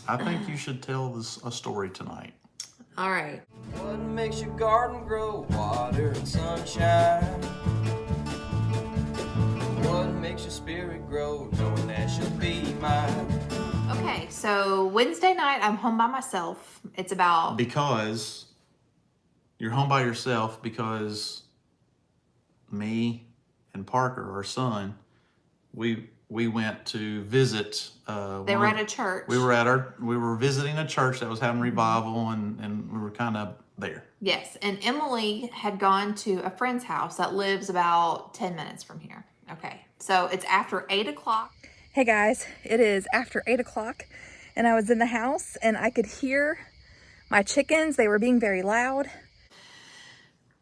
I think you should tell a story tonight. All right. What makes your garden grow? Water and sunshine. What makes your spirit grow? Knowing that she'll be mine. Okay, so Wednesday night, I'm home by myself. It's about... Because you're home by yourself because me and Parker, our son, we went to visit. They were at a church. We were visiting a church that was having revival, and we were kind of there. Yes, and Emily had gone to a friend's house that lives about 10 minutes from here. Okay, so it's after 8 o'clock. Hey guys, it is after 8 o'clock and I was in the house and I could hear my chickens. They were being very loud.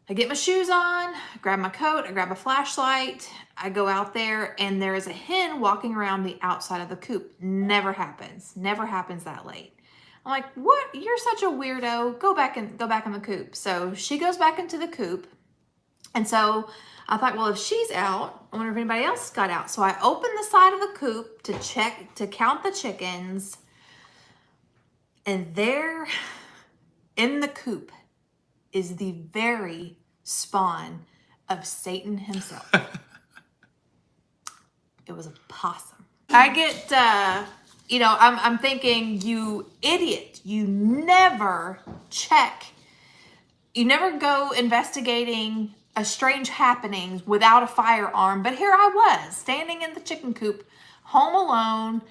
I get my shoes on, grab my coat, I grab a flashlight, I go out there, and there is a hen walking around the outside of the coop. Never happens that late. I'm like, what? You're such a weirdo. Go back in the coop. So she goes back into the coop. And so I thought, well, if she's out, I wonder if anybody else got out. So I opened the side of the coop to count the chickens. And there in the coop is the very spawn of Satan himself. It was a possum. I get, I'm thinking, you idiot, you never check. You never go investigating a strange happenings without a firearm. But here I was, standing in the chicken coop, home alone,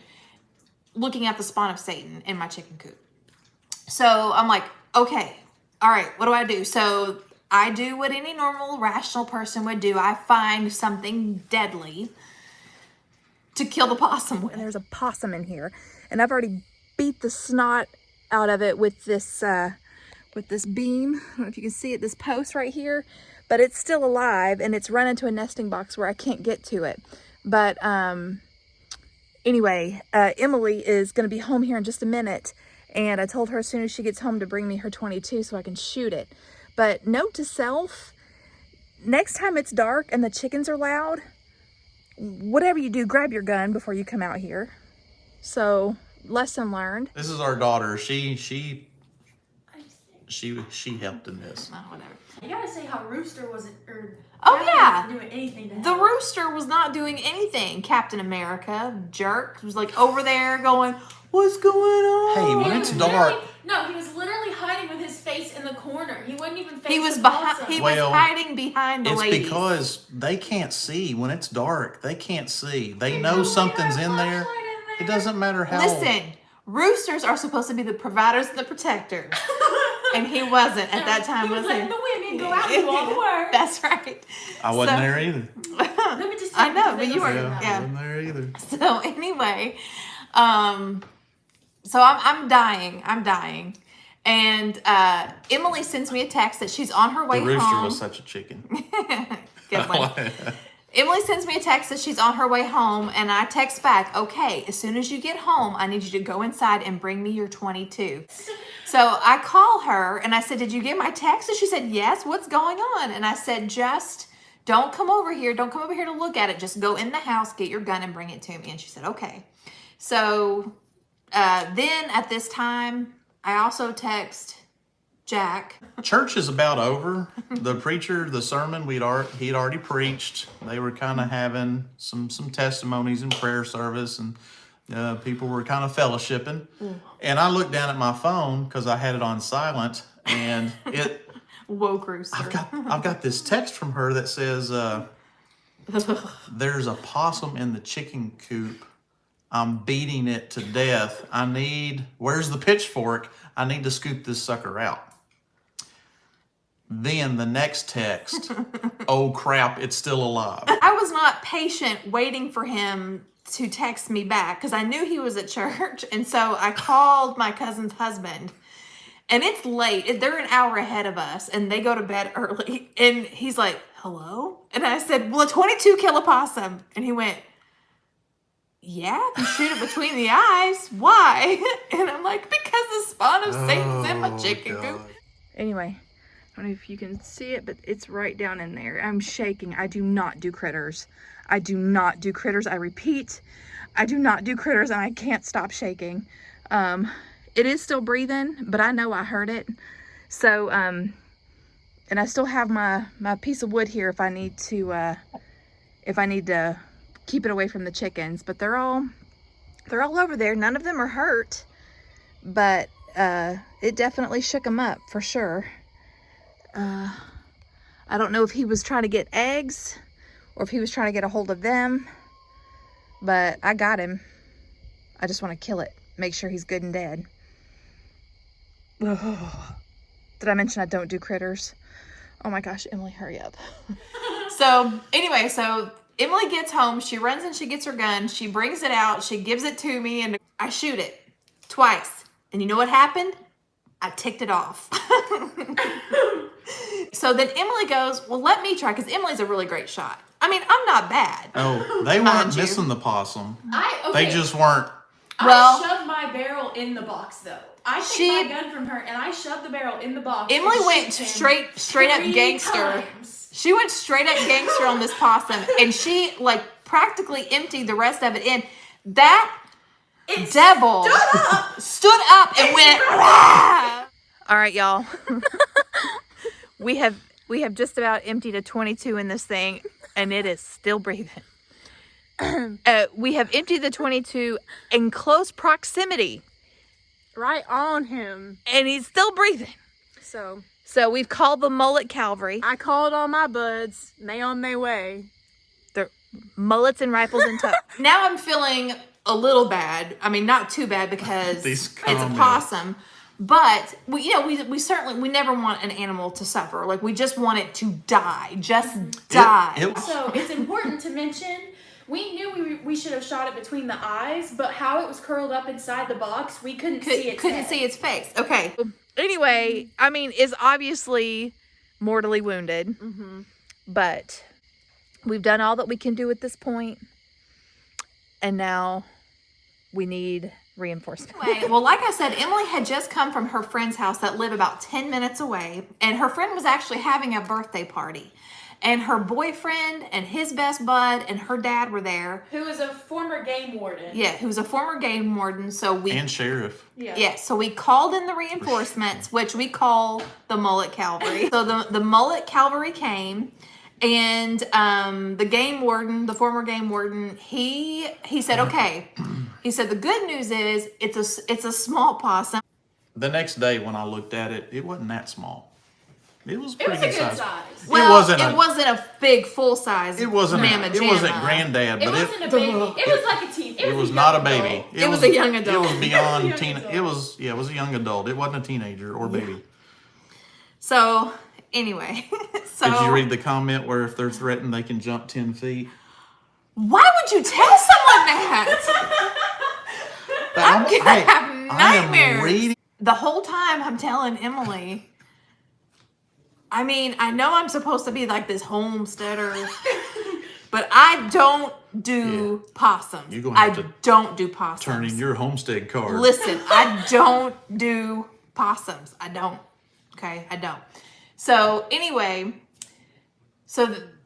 looking at the spawn of Satan in my chicken coop. So I'm like, okay, all right, what do I do? So I do what any normal, rational person would do. I find something deadly to kill the possum with. And there's a possum in here, and I've already beat the snot out of it with this beam. I don't know if you can see it, this post right here, but it's still alive and it's run into a nesting box where I can't get to it. But anyway, Emily is going to be home here in just a minute, and I told her as soon as she gets home to bring me her 22 so I can shoot it. But note to self, next time it's dark and the chickens are loud, whatever you do, grab your gun before you come out here. So, lesson learned. This is our daughter. She helped in this. Oh, whatever. You gotta say how Rooster wasn't, doing anything to help. The rooster was not doing anything. Captain America, jerk, was like over there going, what's going on? Hey, when it's dark. No, he was literally hiding with his face in the corner. He wasn't even facing He was the behind. possum. He was hiding behind the ladies. It's because they can't see. When it's dark, they can't see. They know something's in there. It doesn't matter how. Listen, roosters are supposed to be the providers and the protectors. And he wasn't at that time, he was was he? letting the women go out and do all the work. That's right. I wasn't there either. Let me just I know, but because you were. they I wasn't there either. So anyway, so I'm dying. And Emily sends me a text that she's on her way home. The rooster was such a chicken. Good one. Emily sends me a text that she's on her way home, and I text back, okay, as soon as you get home, I need you to go inside and bring me your 22. So I call her, and I said, did you get my text? And she said, yes, what's going on? And I said, just don't come over here. Don't come over here to look at it. Just go in the house, get your gun, and bring it to me. And she said, okay. So then at this time, I also text Jack. Church is about over. The preacher, the sermon he'd already preached. They were kind of having some testimonies and prayer service, and people were kind of fellowshipping. And I looked down at my phone because I had it on silent, and it Woke rooster. I've got this text from her that says, "There's a possum in the chicken coop. I'm beating it to death. Where's the pitchfork? I need to scoop this sucker out." Then the next text, oh crap, it's still alive. I was not patient waiting for him to text me back because I knew he was at church. And so I called my cousin's husband, and it's late. They're an hour ahead of us, and they go to bed early. And he's like, hello? And I said, will a 22 kill a possum? And he went, yeah, if you shoot it between the eyes. Why? And I'm like, because the spawn of Satan's in my chicken coop. Anyway, I don't know if you can see it, but it's right down in there. I'm shaking. I do not do critters. I do not do critters. I repeat, I do not do critters, and I can't stop shaking. It is still breathing, but I know I heard it. So, and I still have my piece of wood here if I need to keep it away from the chickens. But they're all over there. None of them are hurt, but it definitely shook them up for sure. I don't know if he was trying to get eggs or if he was trying to get a hold of them, but I got him. I just want to kill it, make sure he's good and dead. Oh. Did I mention I don't do critters? Oh my gosh, Emily, hurry up. So anyway, so Emily gets home, she runs and she gets her gun, she brings it out, she gives it to me, and I shoot it twice. And you know what happened? I ticked it off. So then Emily goes, well, let me try, because Emily's a really great shot. I mean, I'm not bad. Oh, they weren't missing the possum. They just weren't. Well, I shoved my barrel in the box though. I took my gun from her and I shoved the barrel in the box. Emily went straight up gangster. Times. She went straight up gangster on this possum, and she like practically emptied the rest of it in. That devil stood up and went. Rah! All right, y'all. we have just about emptied a 22 in this thing, and it is still breathing. We have emptied the 22 in close proximity. Right on him. And he's still breathing. So we've called the mullet cavalry. I called all my buds, and they on their way. They're mullets and rifles in tow. Now I'm feeling a little bad. I mean, not too bad because These it's a comments. possum. But we certainly never want an animal to suffer. Like, we just want it to die. Just die. So it's important to mention, we knew we should have shot it between the eyes, but how it was curled up inside the box, we couldn't see its couldn't head. see its face. Okay. Anyway, I mean, is obviously mortally wounded. But we've done all that we can do at this point. And now we need reinforcement. Anyway, well, like I said, Emily had just come from her friend's house that lived about 10 minutes away. And her friend was actually having a birthday party. And her boyfriend and his best bud and her dad were there. Who is a former game warden. Yeah, who's a former game warden. So we And sheriff. Yeah, so we called in the reinforcements, which we call the mullet cavalry. So the mullet cavalry came, and the game warden, the former game warden, he said, okay. He said the good news is it's a small possum. The next day when I looked at it, it wasn't that small. It was It was pretty a good size. size. Well, it wasn't a big full size. It wasn't. Mamma It wasn't jamma. granddad, It but wasn't a baby. It was like a teen. it was a not a young baby. adult. It was a young It adult. was beyond Young teen. adult. It was a young adult. It wasn't a teenager or baby. So anyway, so Did you read the comment where if they're threatened, they can jump 10 feet? why would you tell someone that? I'm gonna have nightmares. I am reading. The whole time I'm telling Emily, I mean, I know I'm supposed to be like this homesteader, but I don't do possums. You're gonna have to don't do possums. Turn in your homestead card. Listen, I don't do possums. I don't. Okay, I don't. So anyway,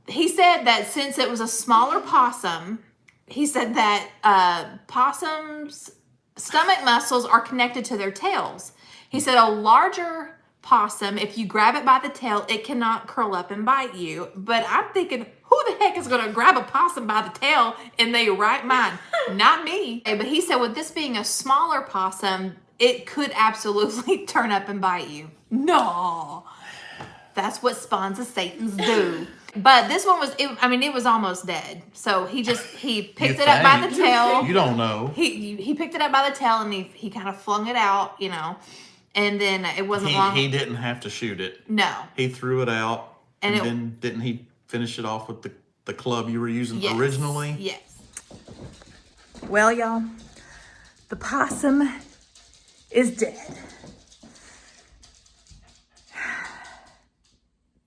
he said that since it was a smaller possum, he said that possums' stomach muscles are connected to their tails. He said a larger possum, if you grab it by the tail, it cannot curl up and bite you. But I'm thinking, who the heck is going to grab a possum by the tail in their right mind? Not me. But he said with this being a smaller possum, it could absolutely turn up and bite you. No. That's what spawns of Satans do. But this one it was almost dead. So he picked it up by the tail. You don't know. He picked it up by the tail and he kind of flung it out, and then it wasn't long. He didn't have to shoot it. No. He threw it out, And then didn't he finish it off with the club you were using Yes. originally? Yes. Well, y'all, the possum is dead.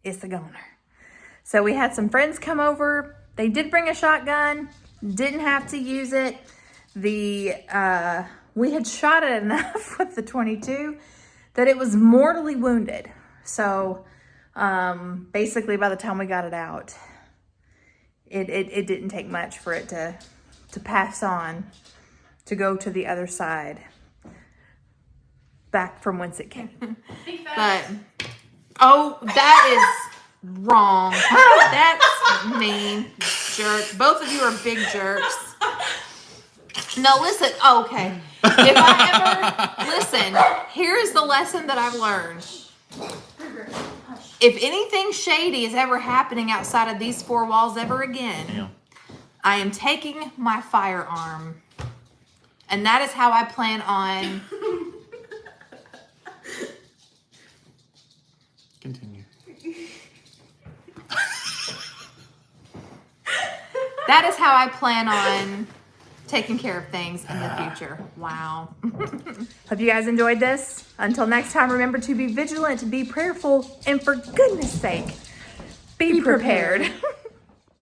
It's a goner. So we had some friends come over. They did bring a shotgun. Didn't have to use it. We had shot it enough with the 22 that it was mortally wounded. So basically by the time we got it out, it didn't take much for it to pass on, to go to the other side. back from whence it came. Big But facts. oh, that is wrong. That's mean, jerk. Both of you are big jerks. No, listen. Okay. If I ever listen, here's the lesson that I've learned. If anything shady is ever happening outside of these four walls ever again, Yeah. I am taking my firearm. And that is how I plan on. Continue. That is how I plan on taking care of things in the future. Wow. Hope you guys enjoyed this. Until next time, remember to be vigilant, be prayerful, and for goodness sake, be prepared.